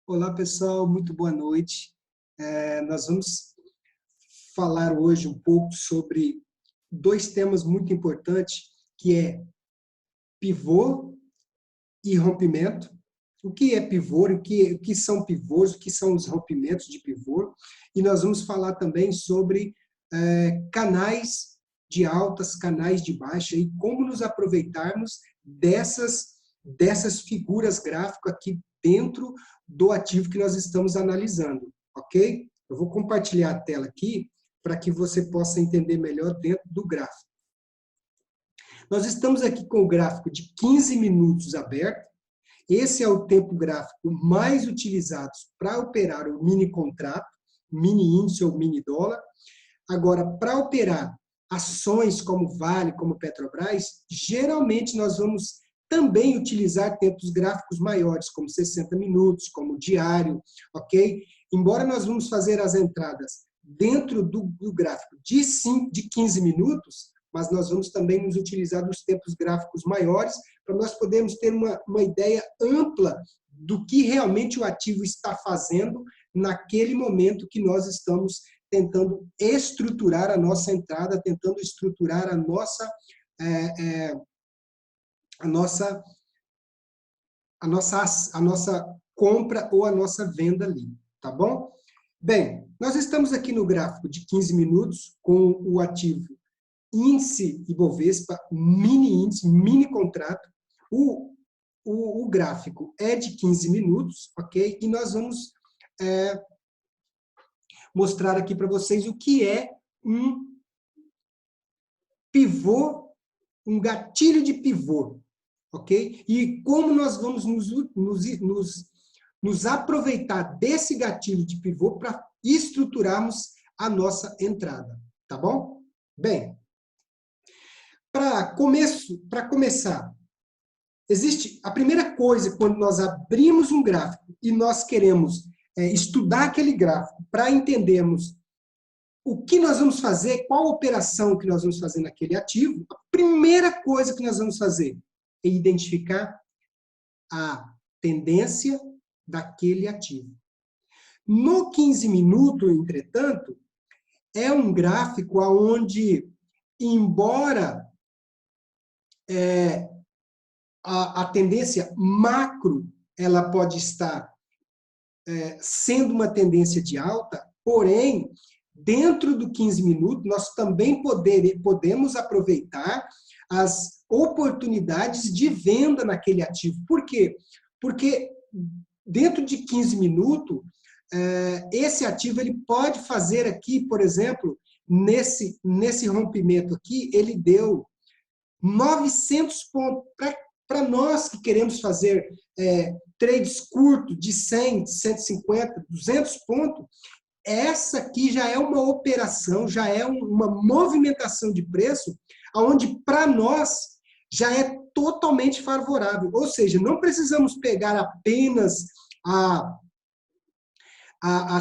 Olá, pessoal, muito boa noite. Nós vamos falar hoje um pouco sobre dois temas muito importantes, que é pivô e rompimento. O que é pivô, o que são pivôs, o que são os rompimentos de pivô. E nós vamos falar também sobre canais de altas, canais de baixa e como nos aproveitarmos dessas figuras gráficas aqui dentro do ativo que nós estamos analisando, ok? Eu vou compartilhar a tela aqui para que você possa entender melhor dentro do gráfico. Nós estamos aqui com o gráfico de 15 minutos aberto. Esse é o tempo gráfico mais utilizado para operar o mini contrato, mini índice ou mini dólar. Agora, para operar ações como Vale, como Petrobras, geralmente nós vamos também utilizar tempos gráficos maiores, como 60 minutos, como diário, ok? Embora nós vamos fazer as entradas dentro do gráfico de 15 minutos, mas nós vamos também nos utilizar dos tempos gráficos maiores para nós podermos ter uma ideia ampla do que realmente o ativo está fazendo naquele momento que nós estamos tentando estruturar a nossa entrada, tentando estruturar a nossa compra ou a nossa venda ali, tá bom? Bem, nós estamos aqui no gráfico de 15 minutos com o ativo índice Ibovespa, mini índice, mini contrato. O gráfico é de 15 minutos, ok? E nós vamos mostrar aqui para vocês o que é um pivô, um gatilho de pivô, ok? E como nós vamos nos aproveitar desse gatilho de pivô para estruturarmos a nossa entrada, tá bom? Bem, para começar, existe a primeira coisa, quando nós abrimos um gráfico e nós queremos estudar aquele gráfico para entendermos o que nós vamos fazer, qual operação que nós vamos fazer naquele ativo, a primeira coisa que nós vamos fazer é identificar a tendência daquele ativo. No 15 minutos, entretanto, é um gráfico onde, embora a tendência macro ela pode estar sendo uma tendência de alta, porém, dentro do 15 minutos, nós também podemos aproveitar as oportunidades de venda naquele ativo. Por quê? Porque dentro de 15 minutos, esse ativo ele pode fazer aqui, por exemplo, nesse rompimento aqui, ele deu 900 pontos. Para nós que queremos fazer trades curtos de 100, 150, 200 pontos, essa aqui já é uma operação, já é uma movimentação de preço, onde para nós já é totalmente favorável. Ou seja, não precisamos pegar apenas a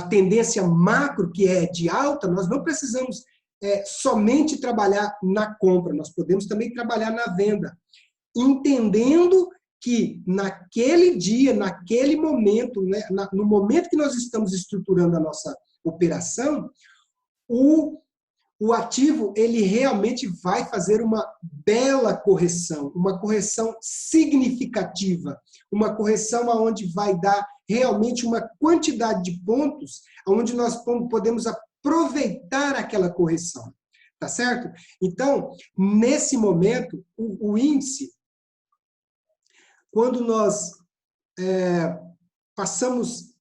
tendência macro, que é de alta, nós não precisamos somente trabalhar na compra, nós podemos também trabalhar na venda, entendendo que naquele dia, naquele momento, né, no momento que nós estamos estruturando a nossa operação, o ativo ele realmente vai fazer uma bela correção, uma correção significativa, uma correção onde vai dar realmente uma quantidade de pontos onde nós podemos aproveitar aquela correção, tá certo? Então, nesse momento, o índice, quando nós passamos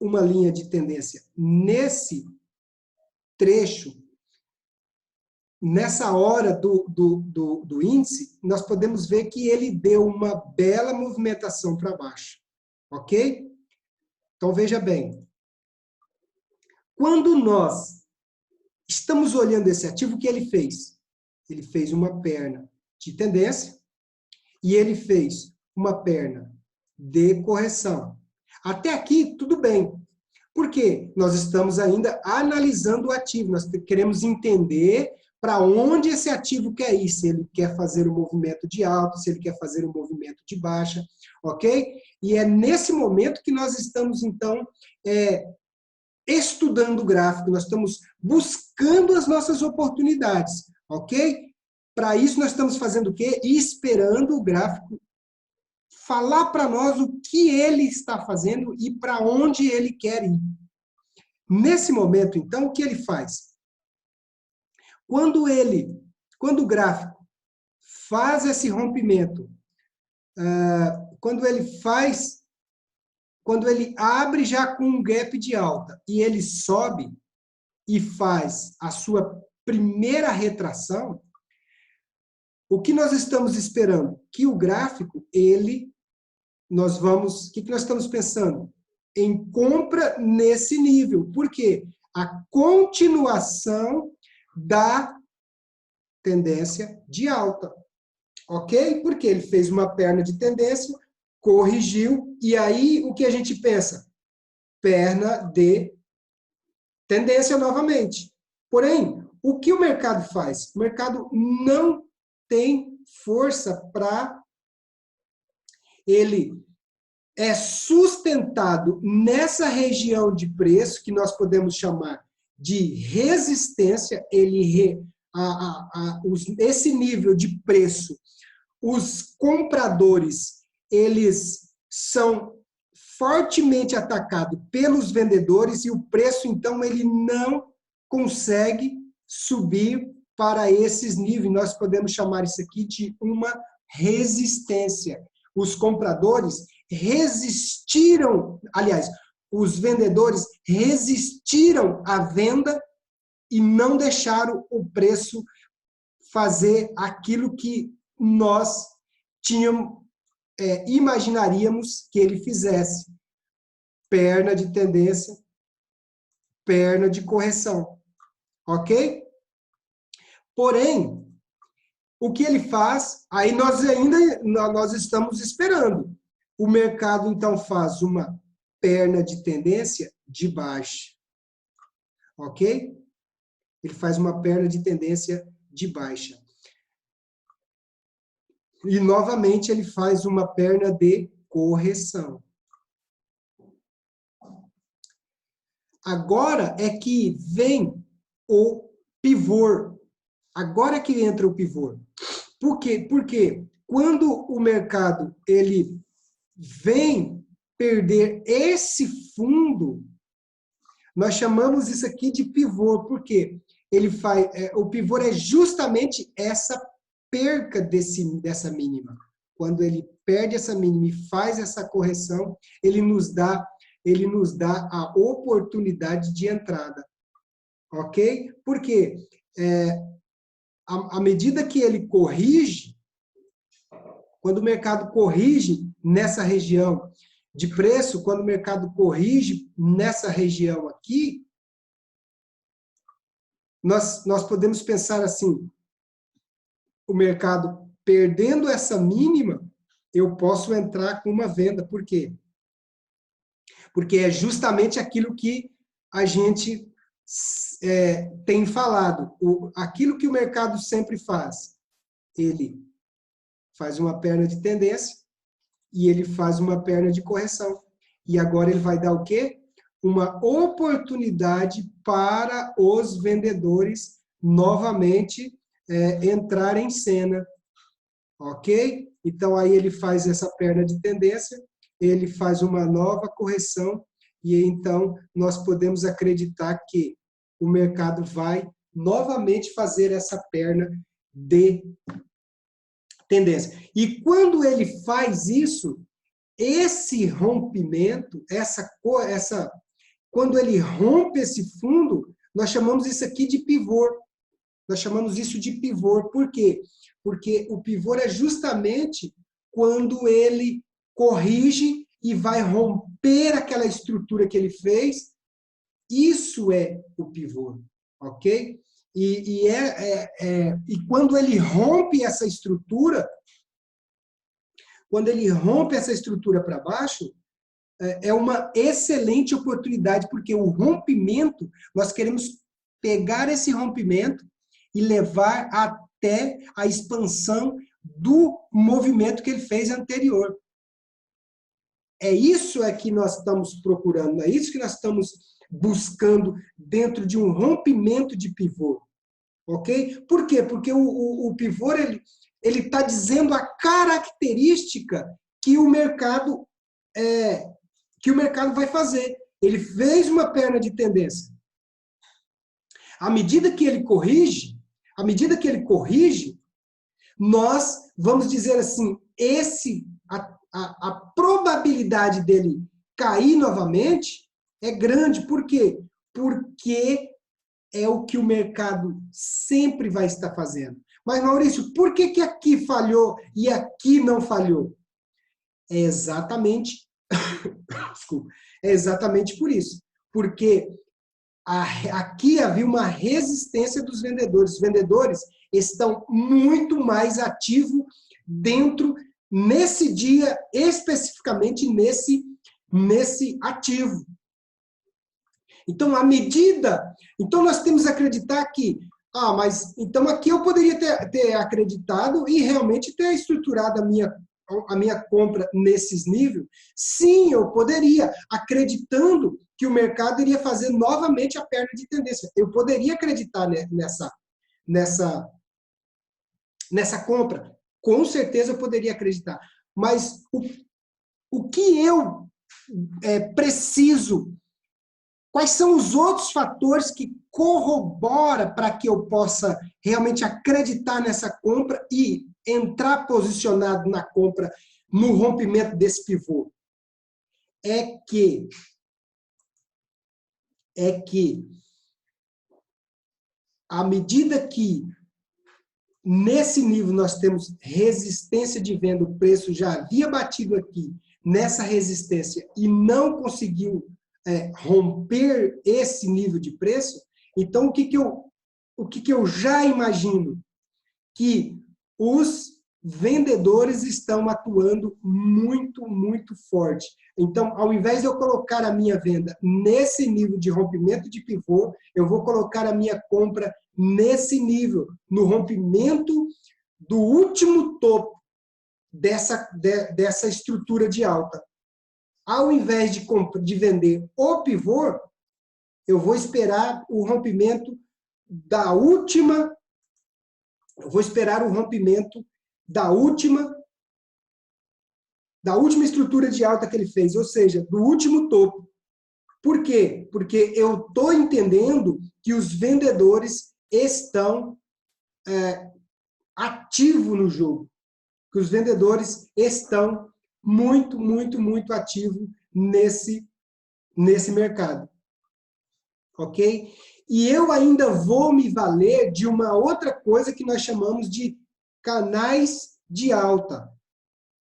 uma linha de tendência nesse trecho, nessa hora do índice, nós podemos ver que ele deu uma bela movimentação para baixo, ok? Então, veja bem, quando nós estamos olhando esse ativo, o que ele fez? Ele fez uma perna de tendência e ele fez uma perna de correção. Até aqui, tudo bem. Por quê? Nós estamos ainda analisando o ativo, nós queremos entender para onde esse ativo quer ir, se ele quer fazer um movimento de alta, se ele quer fazer um movimento de baixa, ok? E é nesse momento que nós estamos, então, estudando o gráfico, nós estamos buscando as nossas oportunidades, ok? Para isso, nós estamos fazendo o quê? Esperando o gráfico falar para nós o que ele está fazendo e para onde ele quer ir. Nesse momento, então, o que ele faz? Quando o gráfico faz esse rompimento, quando ele abre já com um gap de alta e ele sobe e faz a sua primeira retração, o que nós estamos esperando? Que o gráfico, o que nós estamos pensando? Em compra nesse nível. Por quê? A continuação da tendência de alta. Ok? Porque ele fez uma perna de tendência, corrigiu, e aí o que a gente pensa? Perna de tendência novamente. Porém, o que o mercado faz? O mercado não tem força para ele é sustentado nessa região de preço, que nós podemos chamar de resistência, esse nível de preço, os compradores, eles são fortemente atacados pelos vendedores e o preço, então, ele não consegue subir para esses níveis. Nós podemos chamar isso aqui de uma resistência. Os compradores resistiram, aliás, os vendedores resistiram à venda e não deixaram o preço fazer aquilo que nós imaginaríamos que ele fizesse. Perna de tendência, perna de correção. Ok? Porém, o que ele faz, aí nós estamos esperando. O mercado, então, faz uma perna de tendência de baixa. Ok? Ele faz uma perna de tendência de baixa. E, novamente, ele faz uma perna de correção. Agora é que vem o pivô. Agora é que entra o pivô. Por quê? Porque quando o mercado ele vem perder esse fundo, nós chamamos isso aqui de pivô. Por quê? O pivô é justamente essa perca dessa mínima. Quando ele perde essa mínima e faz essa correção, ele nos dá a oportunidade de entrada. Ok? Porque à medida que ele corrige, quando o mercado corrige nessa região de preço, quando o mercado corrige nessa região aqui, nós podemos pensar assim, o mercado perdendo essa mínima, eu posso entrar com uma venda. Por quê? Porque é justamente aquilo que a gente tem falado. Aquilo que o mercado sempre faz. Ele faz uma perna de tendência e ele faz uma perna de correção. E agora ele vai dar o quê? Uma oportunidade para os vendedores novamente entrarem em cena. Ok? Então, aí ele faz essa perna de tendência, ele faz uma nova correção e então nós podemos acreditar que o mercado vai novamente fazer essa perna de tendência. E quando ele faz isso, esse rompimento, quando ele rompe esse fundo, nós chamamos isso aqui de pivô. Nós chamamos isso de pivô. Por quê? Porque o pivô é justamente quando ele corrige e vai romper aquela estrutura que ele fez. Isso é o pivô, ok? E quando ele rompe essa estrutura, para baixo, é uma excelente oportunidade, porque o rompimento, nós queremos pegar esse rompimento e levar até a expansão do movimento que ele fez anterior. É isso que nós estamos procurando, é isso que nós estamos buscando dentro de um rompimento de pivô. Ok? Por quê? Porque o pivô ele está dizendo a característica que o mercado vai fazer. Ele fez uma perna de tendência. À medida que ele corrige, nós vamos dizer assim, a probabilidade dele cair novamente é grande. Por quê? Porque é o que o mercado sempre vai estar fazendo. Mas, Maurício, por que aqui falhou e aqui não falhou? É exatamente, desculpa, é exatamente por isso. Porque aqui havia uma resistência dos vendedores. Os vendedores estão muito mais ativos nesse dia, especificamente nesse ativo. Então, então nós temos que acreditar que, mas então aqui eu poderia ter acreditado e realmente ter estruturado a minha compra nesses níveis. Sim, eu poderia, acreditando que o mercado iria fazer novamente a perna de tendência. Eu poderia acreditar nessa compra. Com certeza eu poderia acreditar. Mas o que eu preciso? Quais são os outros fatores que corroboram para que eu possa realmente acreditar nessa compra e entrar posicionado na compra, no rompimento desse pivô? É que à medida que nesse nível nós temos resistência de venda, o preço já havia batido aqui nessa resistência e não conseguiu romper esse nível de preço, então o que eu já imagino? Que os vendedores estão atuando muito, muito forte. Então, ao invés de eu colocar a minha venda nesse nível de rompimento de pivô, eu vou colocar a minha compra nesse nível, no rompimento do último topo dessa estrutura de alta. Ao invés de vender o pivô, eu vou esperar o rompimento da última. Eu vou esperar o rompimento da última estrutura de alta que ele fez, ou seja, do último topo. Por quê? Porque eu estou entendendo que os vendedores estão ativos no jogo, que os vendedores estão muito, muito, muito ativos nesse mercado. Ok? E eu ainda vou me valer de uma outra coisa que nós chamamos de canais de alta,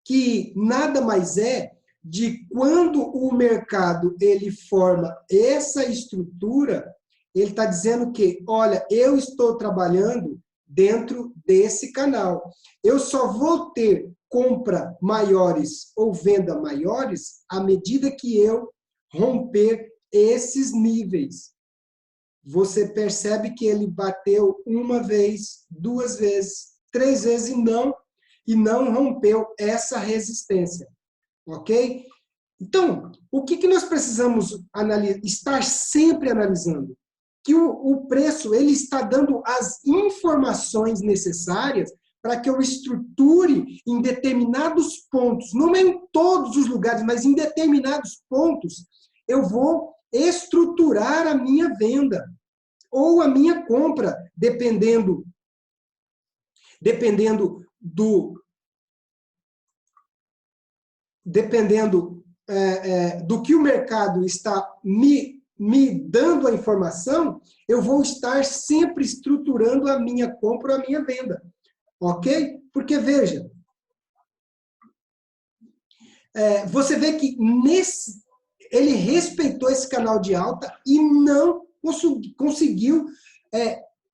que nada mais é de quando o mercado ele forma essa estrutura, ele está dizendo que, olha, eu estou trabalhando dentro desse canal. Eu só vou ter compra maiores ou venda maiores à medida que eu romper esses níveis. Você percebe que ele bateu uma vez, duas vezes, três vezes e não rompeu essa resistência. Ok? Então, o que nós precisamos estar sempre analisando? Que o preço ele está dando as informações necessárias para que eu estruture em determinados pontos, não é em todos os lugares, mas em determinados pontos, eu vou estruturar a minha venda ou a minha compra, dependendo do que o mercado está me dando a informação, eu vou estar sempre estruturando a minha compra ou a minha venda. Ok? Porque, veja, você vê que ele respeitou esse canal de alta e não conseguiu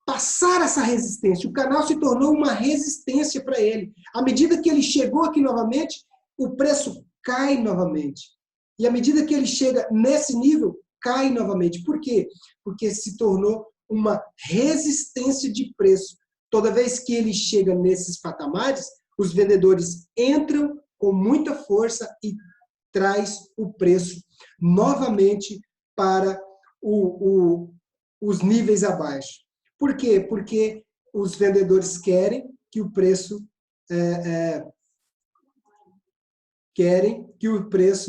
passar essa resistência. O canal se tornou uma resistência para ele. À medida que ele chegou aqui novamente, o preço cai novamente. E à medida que ele chega nesse nível, cai novamente. Por quê? Porque se tornou uma resistência de preço. Toda vez que ele chega nesses patamares, os vendedores entram com muita força e traz o preço novamente para os níveis abaixo. Por quê? Porque os vendedores querem que o preço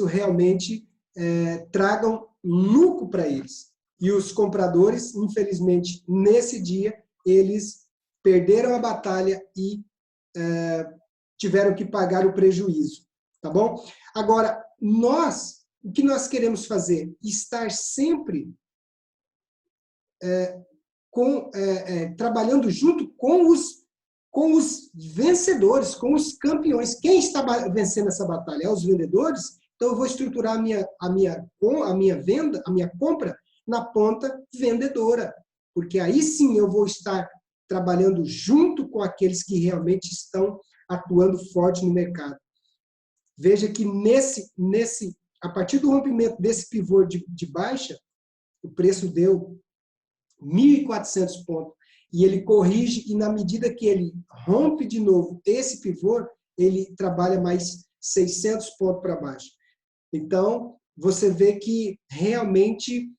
realmente tragam lucro para eles. E os compradores, infelizmente, nesse dia, eles perderam a batalha e tiveram que pagar o prejuízo. Tá bom? Agora, o que nós queremos fazer? Estar sempre trabalhando junto com os vencedores, com os campeões. Quem está vencendo essa batalha? É os vendedores. Então, eu vou estruturar a minha venda, a minha compra, na ponta vendedora. Porque aí sim eu vou estar trabalhando junto com aqueles que realmente estão atuando forte no mercado. Veja que a partir do rompimento desse pivô de baixa, o preço deu 1.400 pontos. E ele corrige, e na medida que ele rompe de novo esse pivô, ele trabalha mais 600 pontos para baixo. Então, você vê que realmente,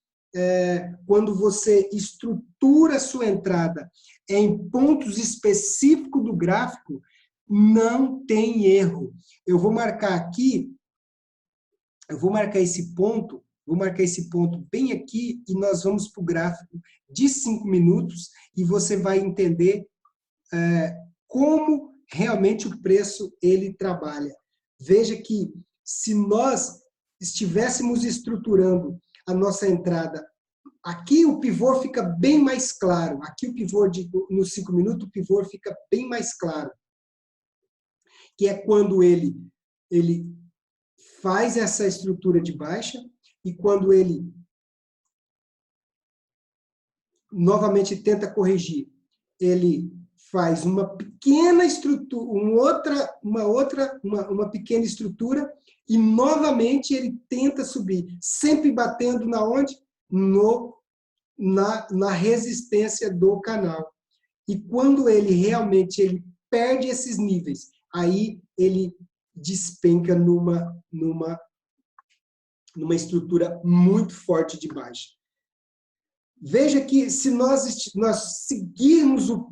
quando você estrutura a sua entrada em pontos específicos do gráfico, não tem erro. Eu vou marcar aqui, vou marcar esse ponto bem aqui e nós vamos para o gráfico de 5 minutos e você vai entender como realmente o preço ele trabalha. Veja que se nós estivéssemos estruturando a nossa entrada, aqui o pivô fica bem mais claro. Aqui o pivô nos 5 minutos, o pivô fica bem mais claro. Que é quando ele faz essa estrutura de baixa e quando ele novamente tenta corrigir, ele faz uma pequena estrutura, uma pequena estrutura e novamente ele tenta subir, sempre batendo na onde? Na resistência do canal. E quando ele perde esses níveis, aí ele despenca numa estrutura muito forte de baixa. Veja que se nós seguirmos o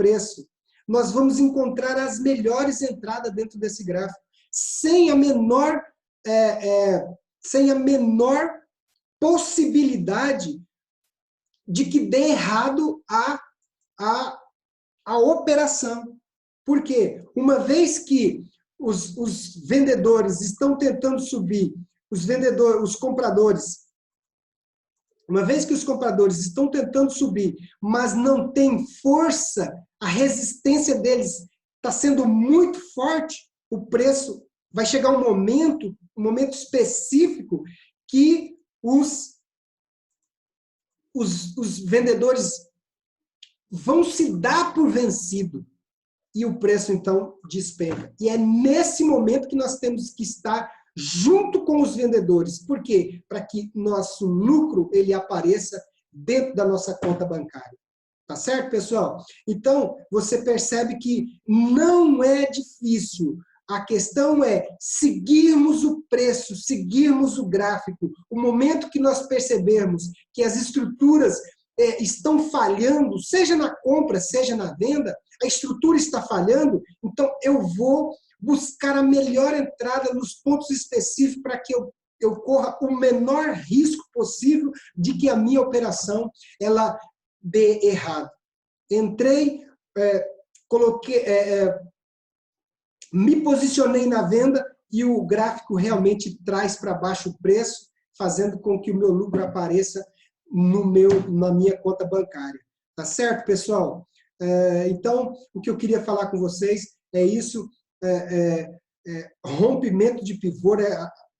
preço, nós vamos encontrar as melhores entradas dentro desse gráfico, sem a menor possibilidade de que dê errado a operação. Por quê? Uma vez que os vendedores estão tentando subir, os compradores, uma vez que os compradores estão tentando subir, mas não tem força, a resistência deles está sendo muito forte, o preço vai chegar um momento específico que os vendedores vão se dar por vencido e o preço então despenca. E é nesse momento que nós temos que estar junto com os vendedores. Por quê? Para que nosso lucro ele apareça dentro da nossa conta bancária. Tá certo, pessoal? Então, você percebe que não é difícil. A questão é seguirmos o preço, seguirmos o gráfico. O momento que nós percebermos que as estruturas estão falhando, seja na compra, seja na venda, a estrutura está falhando, então eu vou buscar a melhor entrada nos pontos específicos para que eu corra o menor risco possível de que a minha operação ela dê errado. Entrei, me posicionei na venda e o gráfico realmente traz para baixo o preço, fazendo com que o meu lucro apareça na minha conta bancária. Tá certo, pessoal? Então, o que eu queria falar com vocês é isso, rompimento de pivô.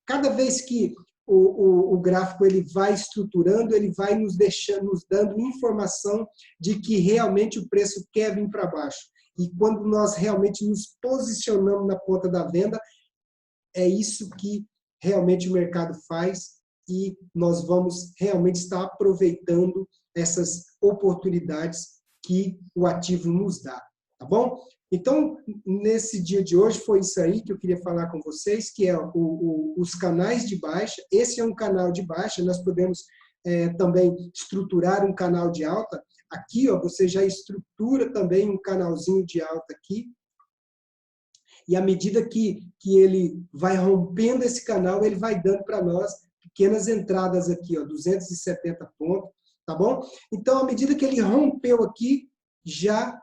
Cada vez que o gráfico ele vai estruturando, ele vai nos dando informação de que realmente o preço quer vir para baixo. E quando nós realmente nos posicionamos na ponta da venda, é isso que realmente o mercado faz e nós vamos realmente estar aproveitando essas oportunidades que o ativo nos dá, tá bom? Então, nesse dia de hoje, foi isso aí que eu queria falar com vocês, que é os canais de baixa. Esse é um canal de baixa, nós podemos também estruturar um canal de alta. Aqui, ó, você já estrutura também um canalzinho de alta aqui. E à medida que ele vai rompendo esse canal, ele vai dando para nós pequenas entradas aqui, ó, 270 pontos, tá bom? Então, à medida que ele rompeu aqui, já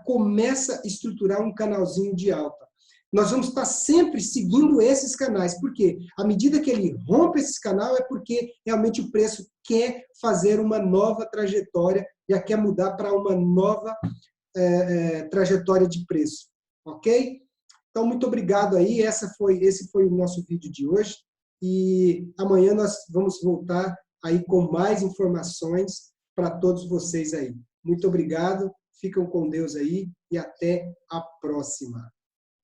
começa a estruturar um canalzinho de alta. Nós vamos estar sempre seguindo esses canais, porque à medida que ele rompe esse canal, é porque realmente o preço quer fazer uma nova trajetória, já quer mudar para uma nova trajetória de preço, ok? Então, muito obrigado aí, esse foi o nosso vídeo de hoje, e amanhã nós vamos voltar aí com mais informações para todos vocês aí. Muito obrigado. Ficam com Deus aí e até a próxima,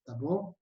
tá bom?